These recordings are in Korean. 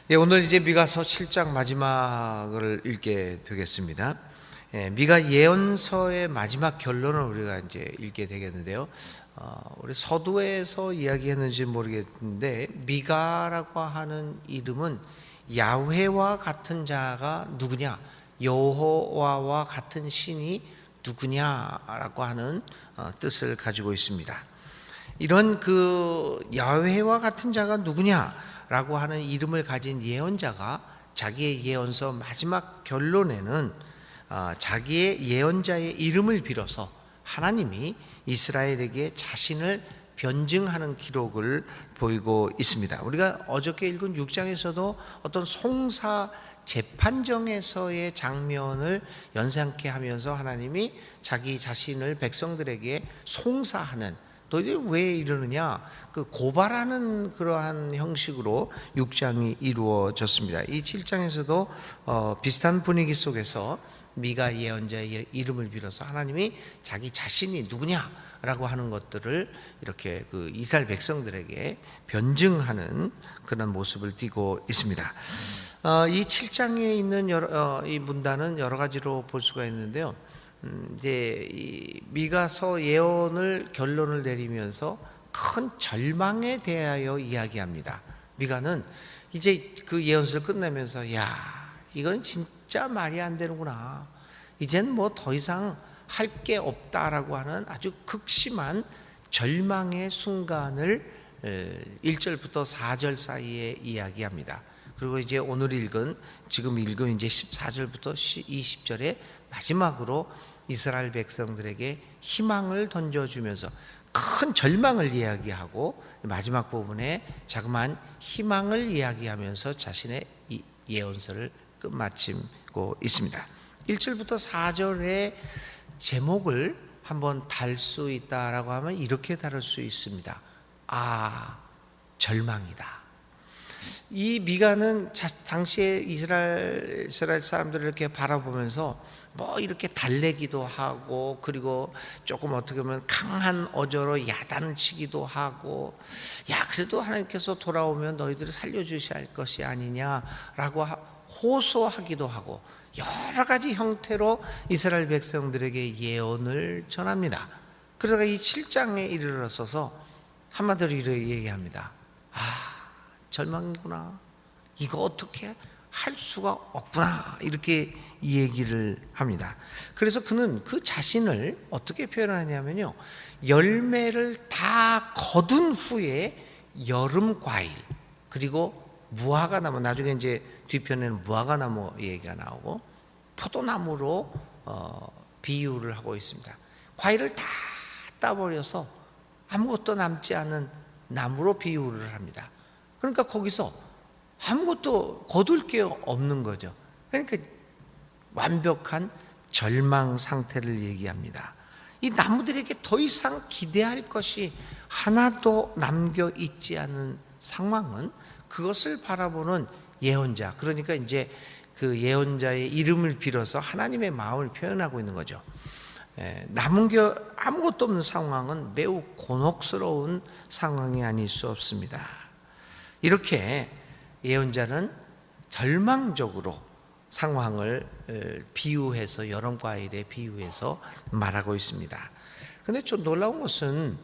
예, 오늘 이제 미가서 7장 마지막을 읽게 되겠습니다. 예, 미가 예언서의 마지막 결론을 우리가 이제 읽게 되겠는데요. 우리 서두에서 이야기했는지 모르겠는데 미가라고 하는 이름은 야훼와 같은 자가 누구냐, 여호와와 같은 신이 누구냐라고 하는 뜻을 가지고 있습니다. 이런 그 야훼와 같은 자가 누구냐? 라고 하는 이름을 가진 예언자가 자기의 예언서 마지막 결론에는 자기의 예언자의 이름을 빌어서 하나님이 이스라엘에게 자신을 변증하는 기록을 보이고 있습니다. 우리가 어저께 읽은 6장에서도 어떤 송사 재판정에서의 장면을 연상케 하면서 하나님이 자기 자신을 백성들에게 송사하는, 너희들 왜 이러느냐, 그 고발하는 그러한 형식으로 6장이 이루어졌습니다. 이 7장에서도 비슷한 분위기 속에서 미가 예언자의 이름을 빌어서 하나님이 자기 자신이 누구냐라고 하는 것들을 이렇게 그 이스라엘 백성들에게 변증하는 그런 모습을 띠고 있습니다. 이 7장에 있는 이 문단은 여러 가지로 볼 수가 있는데요. 이제 이 미가서 예언을 결론을 내리면서 큰 절망에 대하여 이야기합니다. 미가는 이제 그 예언서를 끝내면서 야, 이건 진짜 말이 안 되는구나. 이젠 뭐 더 이상 할 게 없다라고 하는 아주 극심한 절망의 순간을 1절부터 4절 사이에 이야기합니다. 그리고 이제 오늘 지금 읽은 이제 14절부터 20절에 마지막으로 이스라엘 백성들에게 희망을 던져주면서 큰 절망을 이야기하고 마지막 부분에 자그마한 희망을 이야기하면서 자신의 예언서를 끝마치고 있습니다. 1절부터 4절의 제목을 한번 달 수 있다라고 하면 이렇게 다룰 수 있습니다. 절망이다. 이 미가는 당시에 이스라엘 사람들을 이렇게 바라보면서 뭐 이렇게 달래기도 하고, 그리고 조금 어떻게 보면 강한 어조로 야단을 치기도 하고, 야, 그래도 하나님께서 돌아오면 너희들을 살려주셔야 할 것이 아니냐라고 호소하기도 하고, 여러 가지 형태로 이스라엘 백성들에게 예언을 전합니다. 그러다가 이 7장에 이르러서서 한마디로 이렇게 얘기합니다. 절망이구나. 이거 어떻게 할 수가 없구나. 이렇게 얘기를 합니다. 그래서 그는 그 자신을 어떻게 표현하냐면요, 열매를 다 거둔 후에 여름 과일, 그리고 무화과나무, 나중에 이제 뒤편에는 무화과나무 얘기가 나오고 포도나무로 비유를 하고 있습니다. 과일을 다 따버려서 아무것도 남지 않은 나무로 비유를 합니다. 그러니까 거기서 아무것도 거둘 게 없는 거죠. 그러니까 완벽한 절망 상태를 얘기합니다. 이 나무들에게 더 이상 기대할 것이 하나도 남겨 있지 않은 상황은 그것을 바라보는 예언자, 그러니까 이제 그 예언자의 이름을 빌어서 하나님의 마음을 표현하고 있는 거죠. 남은 게 아무것도 없는 상황은 매우 곤혹스러운 상황이 아닐 수 없습니다. 이렇게 예언자는 절망적으로 상황을 비유해서, 여름 과일에 비유해서 말하고 있습니다. 그런데 좀 놀라운 것은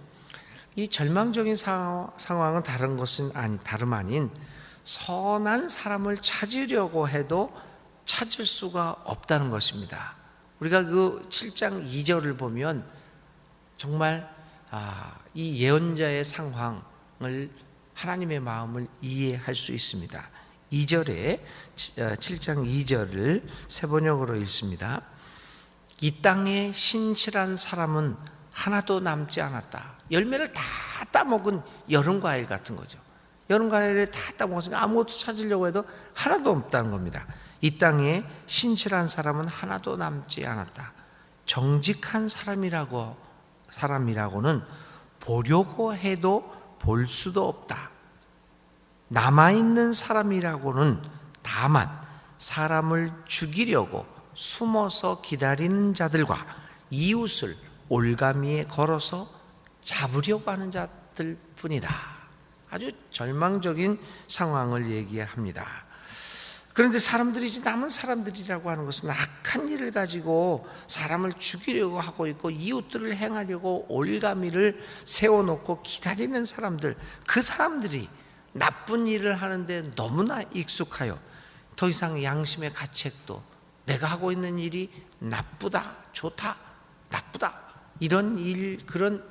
이 절망적인 상황은 다름 아닌 선한 사람을 찾으려고 해도 찾을 수가 없다는 것입니다. 우리가 그 7장 2절을 보면 정말 이 예언자의 상황을, 하나님의 마음을 이해할 수 있습니다. 2절에 7장 2절을 세번역으로 읽습니다. 이 땅에 신실한 사람은 하나도 남지 않았다. 열매를 다 따먹은 여름 과일 같은 거죠. 여름 과일을 다 따먹었으니까 아무것도 찾으려고 해도 하나도 없다는 겁니다. 이 땅에 신실한 사람은 하나도 남지 않았다. 정직한 사람이라고는 보려고 해도 볼 수도 없다. 남아있는 사람이라고는 다만 사람을 죽이려고 숨어서 기다리는 자들과 이웃을 올가미에 걸어서 잡으려고 하는 자들 뿐이다. 아주 절망적인 상황을 얘기합니다. 그런데 사람들이, 남은 사람들이라고 하는 것은 악한 일을 가지고 사람을 죽이려고 하고 있고 이웃들을 행하려고 올가미를 세워놓고 기다리는 사람들, 그 사람들이 나쁜 일을 하는데 너무나 익숙하여 더 이상 양심의 가책도, 내가 하고 있는 일이 나쁘다, 좋다, 나쁘다, 이런 일, 그런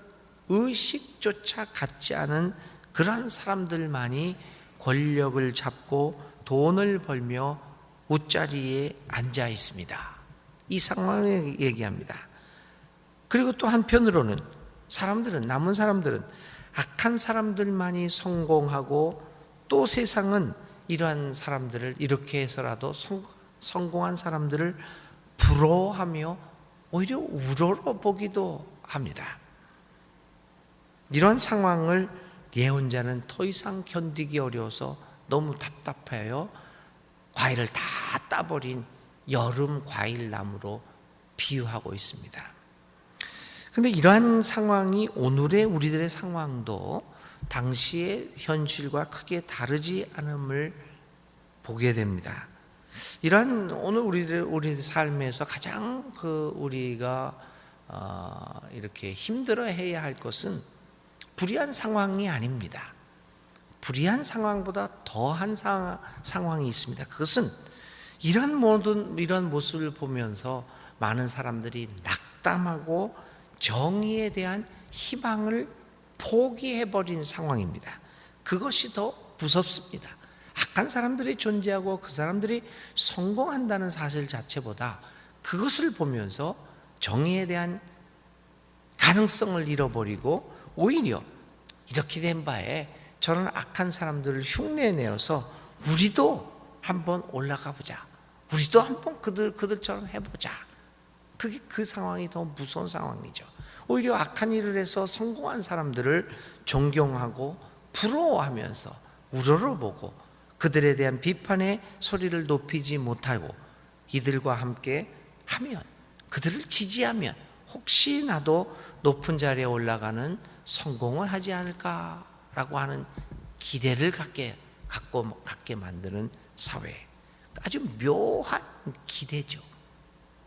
의식조차 갖지 않은 그런 사람들만이 권력을 잡고 돈을 벌며 옷자리에 앉아 있습니다. 이 상황을 얘기합니다. 그리고 또 한편으로는 남은 사람들은 악한 사람들만이 성공하고, 또 세상은 이러한 사람들을, 이렇게 해서라도 성공한 사람들을 부러워하며 오히려 우러러보기도 합니다. 이런 상황을 예언자는 더 이상 견디기 어려워서 너무 답답해요. 과일을 다 따버린 여름 과일나무로 비유하고 있습니다. 그런데 이러한 상황이 오늘의 우리들의 상황도 당시의 현실과 크게 다르지 않음을 보게 됩니다. 이러한 오늘 우리의 삶에서 가장 우리가 이렇게 힘들어해야 할 것은 불의한 상황이 아닙니다. 불의한 상황보다 더한 상황이 있습니다. 그것은 이런 모습을 보면서 많은 사람들이 낙담하고 정의에 대한 희망을 포기해버린 상황입니다. 그것이 더 무섭습니다. 악한 사람들이 존재하고 그 사람들이 성공한다는 사실 자체보다 그것을 보면서 정의에 대한 가능성을 잃어버리고 오히려 이렇게 된 바에 저는 악한 사람들을 흉내내어서 우리도 한번 올라가 보자, 우리도 한번 그들처럼 해보자. 그게 그 상황이 더 무서운 상황이죠. 오히려 악한 일을 해서 성공한 사람들을 존경하고 부러워하면서 우러러보고 그들에 대한 비판의 소리를 높이지 못하고 이들과 함께 하면, 그들을 지지하면 혹시 나도 높은 자리에 올라가는 성공을 하지 않을까라고 하는 기대를 갖게 만드는 사회. 아주 묘한 기대죠.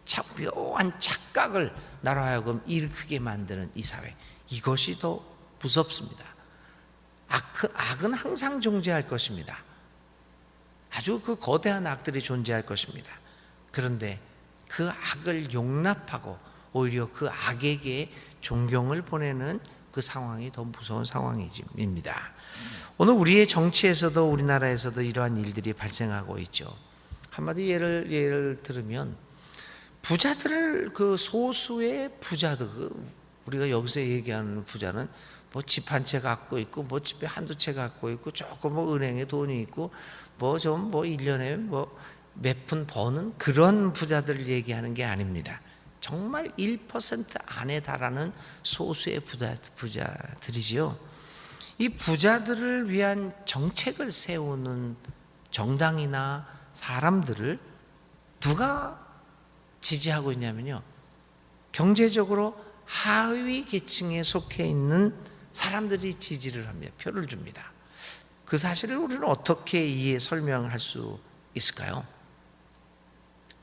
참 묘한 착각을 나로 하여금 일으키게 만드는 이 사회. 이것이 더 무섭습니다. 악은 항상 존재할 것입니다. 아주 그 거대한 악들이 존재할 것입니다. 그런데 그 악을 용납하고 오히려 그 악에게 존경을 보내는 그 상황이 더 무서운 상황입니다. 오늘 우리의 정치에서도 우리나라에서도 이러한 일들이 발생하고 있죠. 한마디 예를 들으면 부자들을, 그 소수의 부자들, 우리가 여기서 얘기하는 부자는 뭐 집 한 채 갖고 있고 뭐 집에 한두 채 갖고 있고 조금 뭐 은행에 돈이 있고 뭐 좀 뭐 1년에 뭐 몇 푼 버는 그런 부자들을 얘기하는 게 아닙니다. 정말 1% 안에 달하는 소수의 부자들이지요. 이 부자들을 위한 정책을 세우는 정당이나 사람들을 누가 지지하고 있냐면요, 경제적으로 하위 계층에 속해 있는 사람들이 지지를 합니다. 표를 줍니다. 그 사실을 우리는 어떻게 설명할 수 있을까요?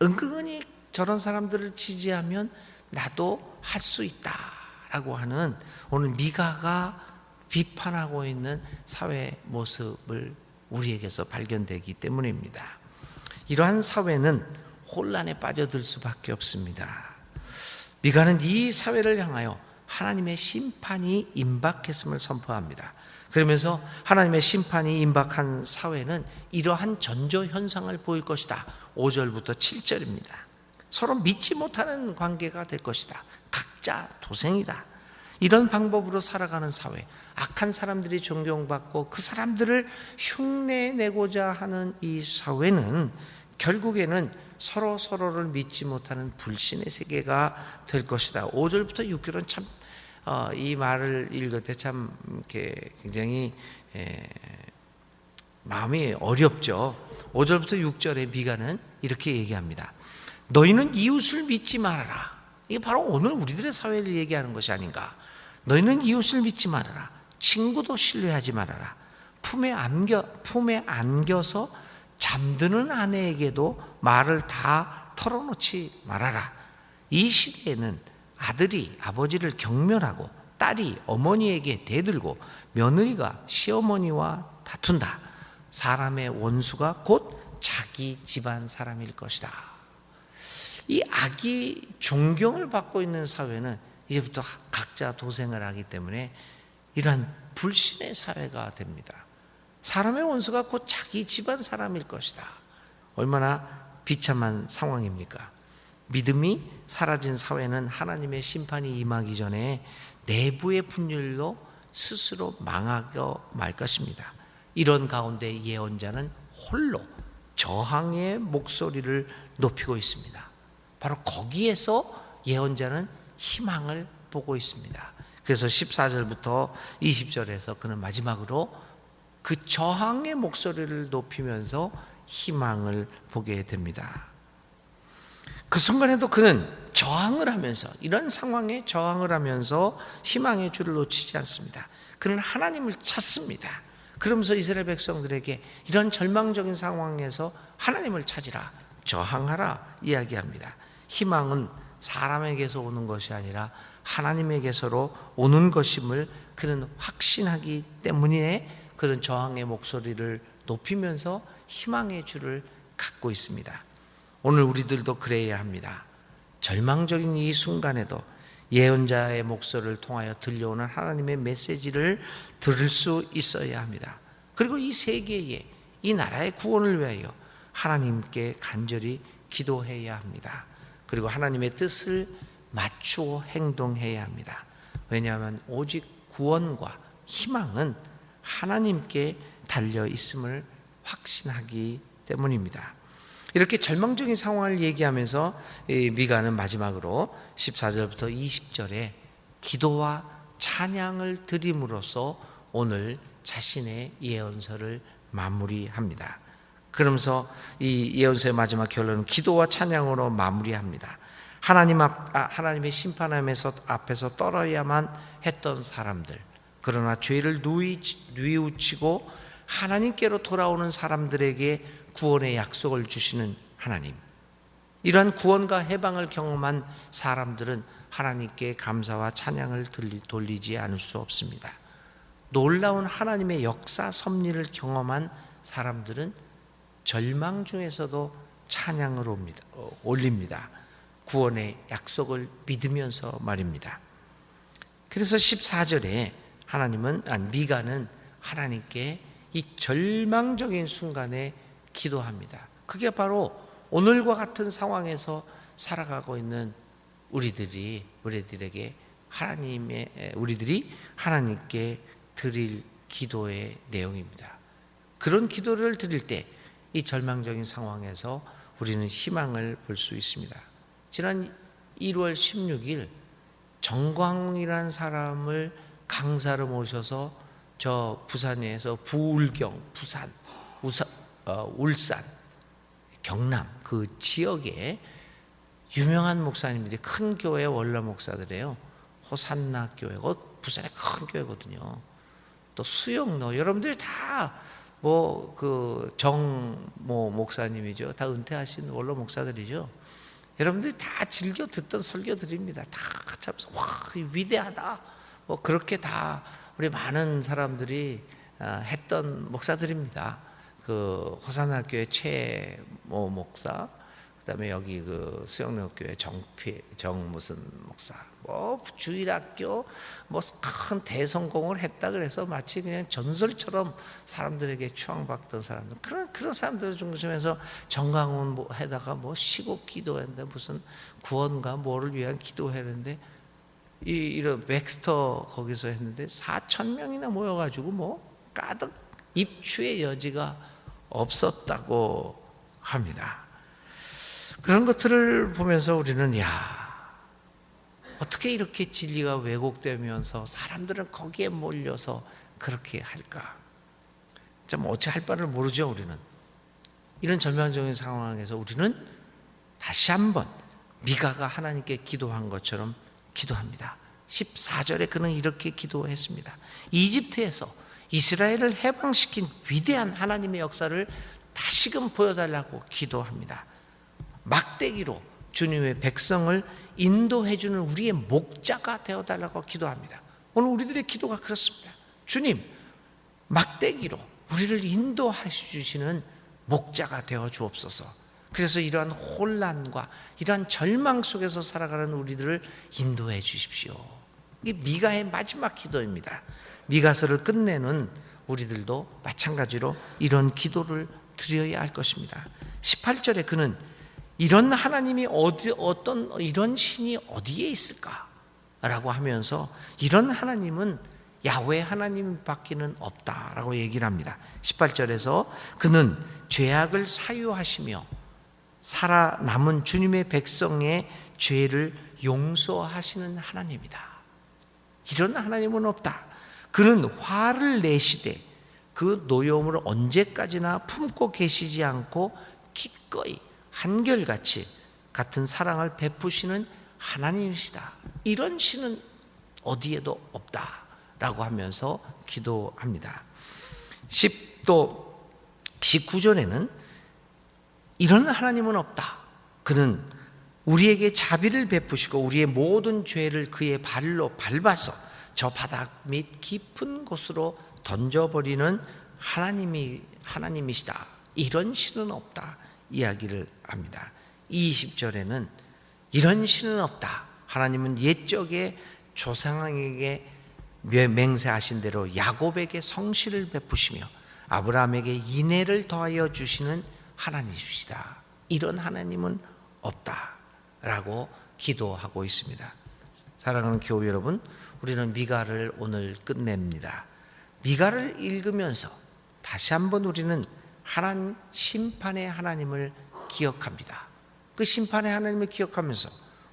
은근히 저런 사람들을 지지하면 나도 할 수 있다라고 하는, 오늘 미가가 비판하고 있는 사회 모습을 우리에게서 발견되기 때문입니다. 이러한 사회는 혼란에 빠져들 수밖에 없습니다. 미가는 이 사회를 향하여 하나님의 심판이 임박했음을 선포합니다. 그러면서 하나님의 심판이 임박한 사회는 이러한 전조 현상을 보일 것이다. 5절부터 7절입니다. 서로 믿지 못하는 관계가 될 것이다. 각자 도생이다. 이런 방법으로 살아가는 사회, 악한 사람들이 존경받고 그 사람들을 흉내내고자 하는 이 사회는 결국에는 서로를 믿지 못하는 불신의 세계가 될 것이다. 5절부터 6절은 참 이 말을 읽을 때 참 이렇게 굉장히 마음이 어렵죠. 5절부터 6절에 미가는 이렇게 얘기합니다. 너희는 이웃을 믿지 말아라. 이게 바로 오늘 우리들의 사회를 얘기하는 것이 아닌가. 너희는 이웃을 믿지 말아라. 친구도 신뢰하지 말아라. 품에 안겨서 잠드는 아내에게도 말을 다 털어놓지 말아라. 이 시대에는 아들이 아버지를 경멸하고 딸이 어머니에게 대들고 며느리가 시어머니와 다툰다. 사람의 원수가 곧 자기 집안 사람일 것이다. 이 악이 존경을 받고 있는 사회는 이제부터 각자 도생을 하기 때문에 이러한 불신의 사회가 됩니다. 사람의 원수가 곧 자기 집안 사람일 것이다. 얼마나 비참한 상황입니까? 믿음이 사라진 사회는 하나님의 심판이 임하기 전에 내부의 분열로 스스로 망하게 말 것입니다. 이런 가운데 예언자는 홀로 저항의 목소리를 높이고 있습니다. 바로 거기에서 예언자는 희망을 보고 있습니다. 그래서 14절부터 20절에서 그는 마지막으로 그 저항의 목소리를 높이면서 희망을 보게 됩니다. 그 순간에도 그는 저항을 하면서, 이런 상황에 저항을 하면서 희망의 줄을 놓치지 않습니다. 그는 하나님을 찾습니다. 그러면서 이스라엘 백성들에게 이런 절망적인 상황에서 하나님을 찾으라, 저항하라 이야기합니다. 희망은 사람에게서 오는 것이 아니라 하나님에게서로 오는 것임을 그는 확신하기 때문에 그는 저항의 목소리를 높이면서 희망의 줄을 갖고 있습니다. 오늘 우리들도 그래야 합니다. 절망적인 이 순간에도 예언자의 목소리를 통하여 들려오는 하나님의 메시지를 들을 수 있어야 합니다. 그리고 이 세계에, 이 나라의 구원을 위하여 하나님께 간절히 기도해야 합니다. 그리고 하나님의 뜻을 맞추어 행동해야 합니다. 왜냐하면 오직 구원과 희망은 하나님께 달려 있음을 확신하기 때문입니다. 이렇게 절망적인 상황을 얘기하면서 미가는 마지막으로 14절부터 20절에 기도와 찬양을 드림으로써 오늘 자신의 예언서를 마무리합니다. 그러면서 이 예언서의 마지막 결론은 기도와 찬양으로 마무리합니다. 하나님의 심판함에서 앞에서 떨어야만 했던 사람들, 그러나 죄를 뉘우치고 하나님께로 돌아오는 사람들에게 구원의 약속을 주시는 하나님, 이러한 구원과 해방을 경험한 사람들은 하나님께 감사와 찬양을 돌리지 않을 수 없습니다. 놀라운 하나님의 역사 섭리를 경험한 사람들은 절망 중에서도 찬양을 올립니다. 구원의 약속을 믿으면서 말입니다. 그래서 14절에 미가는 하나님께 이 절망적인 순간에 기도합니다. 그게 바로 오늘과 같은 상황에서 살아가고 있는 우리들에게 우리들이 하나님께 드릴 기도의 내용입니다. 그런 기도를 드릴 때 이 절망적인 상황에서 우리는 희망을 볼 수 있습니다. 지난 1월 16일 정광훈이라는 사람을 강사로 모셔서 저 부산에서 부울경, 울산, 경남 그 지역에 유명한 목사님들이 큰 교회 원로 목사들이에요. 호산나 교회, 부산의 큰 교회거든요. 또 수영로, 여러분들이 다 목사님이죠. 다 은퇴하신 원로 목사들이죠. 여러분들이 다 즐겨 듣던 설교들입니다. 다 참 위대하다. 그렇게 다 우리 많은 사람들이 했던 목사들입니다. 그 호산나 교회 최 목사, 그다음에 여기 그 수영로 교회 정무슨 목사, 주일학교 큰 대성공을 했다 그래서 마치 그냥 전설처럼 사람들에게 추앙받던 사람들, 그런 사람들 중심에서 정강훈 해다가 시국 기도했는데 무슨 구원과 뭐를 위한 기도했는데 이런 백스터 거기서 했는데 4,000명이나 모여가지고 가득 입추의 여지가 없었다고 합니다. 그런 것들을 보면서 우리는 어떻게 이렇게 진리가 왜곡되면서 사람들은 거기에 몰려서 그렇게 할까? 참 어찌 할 바를 모르죠. 우리는 이런 절망적인 상황에서 우리는 다시 한번 미가가 하나님께 기도한 것처럼 기도합니다. 14절에 그는 이렇게 기도했습니다. 이집트에서 이스라엘을 해방시킨 위대한 하나님의 역사를 다시금 보여달라고 기도합니다. 막대기로 주님의 백성을 인도해주는 우리의 목자가 되어달라고 기도합니다. 오늘 우리들의 기도가 그렇습니다. 주님, 막대기로 우리를 인도해 주시는 목자가 되어 주옵소서. 그래서 이러한 혼란과 이러한 절망 속에서 살아가는 우리들을 인도해 주십시오. 이게 미가의 마지막 기도입니다. 미가서를 끝내는 우리들도 마찬가지로 이런 기도를 드려야 할 것입니다. 18절에 그는 이런 하나님이 어떤 이런 신이 어디에 있을까? 라고 하면서 이런 하나님은 야훼 하나님밖에는 없다라고 얘기를 합니다. 18절에서 그는 죄악을 사유하시며 살아남은 주님의 백성의 죄를 용서하시는 하나님이다. 이런 하나님은 없다. 그는 화를 내시되 그 노여움을 언제까지나 품고 계시지 않고 기꺼이 한결같이 같은 사랑을 베푸시는 하나님이시다. 이런 신은 어디에도 없다라고 하면서 기도합니다. 19절에는 이런 하나님은 없다. 그는 우리에게 자비를 베푸시고 우리의 모든 죄를 그의 발로 밟아서 저 바닥 및 깊은 곳으로 던져버리는 하나님이시다. 이런 신은 없다. 이야기를 합니다. 20절에는 이런 신은 없다. 하나님은 옛적에 조상에게 맹세하신 대로 야곱에게 성실을 베푸시며 아브라함에게 인애를 더하여 주시는 하나님이시다. 이런 하나님은 없다라고 기도하고 있습니다. 사랑하는 교회 여러분, 우리는 미가를 오늘 끝냅니다. 미가를 읽으면서 다시 한번 우리는 하나님 심판의 하나님을 기억합니다. 그 심판의 하나님을 기억하면서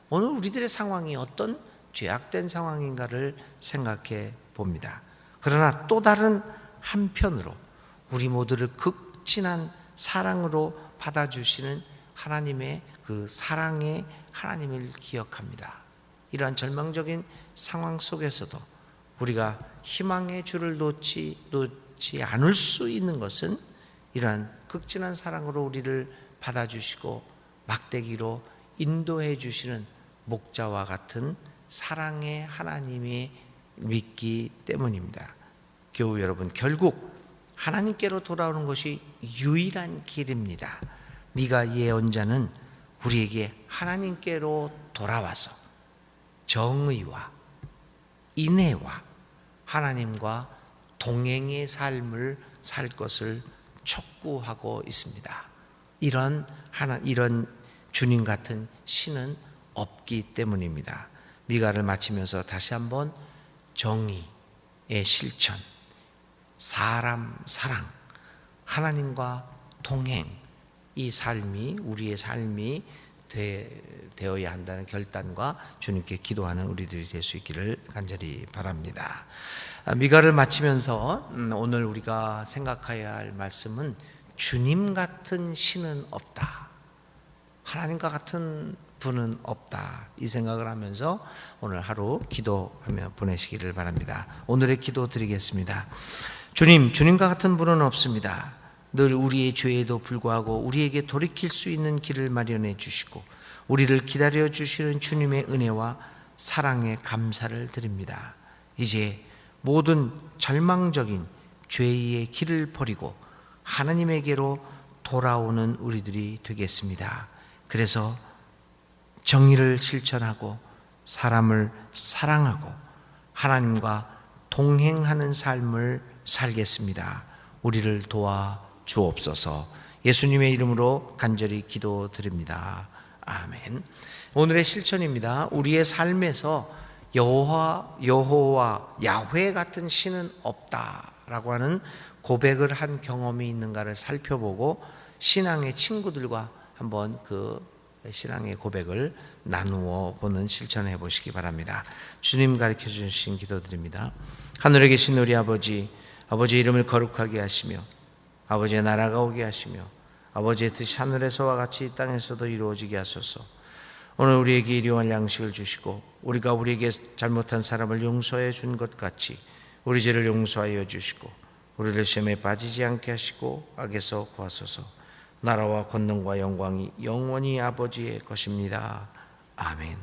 오늘 우리들의 상황이 어떤 죄악된 상황인가를 생각해 봅니다. 그러나 또 다른 한편으로 우리 모두를 극진한 사랑으로 받아주시는 하나님의 그 사랑의 하나님을 기억합니다. 이러한 절망적인 상황 속에서도 우리가 희망의 줄을 놓지 않을 수 있는 것은 이러한 극진한 사랑으로 우리를 받아주시고 막대기로 인도해 주시는 목자와 같은 사랑의 하나님이 믿기 때문입니다. 교우 여러분, 결국 하나님께로 돌아오는 것이 유일한 길입니다. 미가 예언자는 우리에게 하나님께로 돌아와서 정의와 인애와 하나님과 동행의 삶을 살 것을 촉구하고 있습니다. 이런 주님 같은 신은 없기 때문입니다. 미가를 마치면서 다시 한번 정의의 실천, 사람 사랑, 하나님과 동행, 이 삶이 우리의 삶이 되어야 한다는 결단과 주님께 기도하는 우리들이 될 수 있기를 간절히 바랍니다. 미가를 마치면서 오늘 우리가 생각해야 할 말씀은 주님 같은 신은 없다. 하나님과 같은 분은 없다. 이 생각을 하면서 오늘 하루 기도하며 보내시기를 바랍니다. 오늘의 기도 드리겠습니다. 주님과 같은 분은 없습니다. 늘 우리의 죄에도 불구하고 우리에게 돌이킬 수 있는 길을 마련해 주시고 우리를 기다려 주시는 주님의 은혜와 사랑에 감사를 드립니다. 이제 모든 절망적인 죄의 길을 버리고 하나님에게로 돌아오는 우리들이 되겠습니다. 그래서 정의를 실천하고 사람을 사랑하고 하나님과 동행하는 삶을 살겠습니다. 우리를 도와 주옵소서. 예수님의 이름으로 간절히 기도드립니다. 아멘. 오늘의 실천입니다. 우리의 삶에서 여호와 야훼 같은 신은 없다라고 하는 고백을 한 경험이 있는가를 살펴보고 신앙의 친구들과 한번 그 신앙의 고백을 나누어 보는 실천해 보시기 바랍니다. 주님 가르쳐 주신 기도드립니다. 하늘에 계신 우리 아버지, 아버지의 이름을 거룩하게 하시며 아버지의 나라가 오게 하시며 아버지의 뜻이 하늘에서와 같이 이 땅에서도 이루어지게 하소서. 오늘 우리에게 일용할 양식을 주시고 우리가 우리에게 잘못한 사람을 용서해 준 것 같이 우리 죄를 용서하여 주시고 우리를 시험에 빠지지 않게 하시고 악에서 구하소서. 나라와 권능과 영광이 영원히 아버지의 것입니다. 아멘.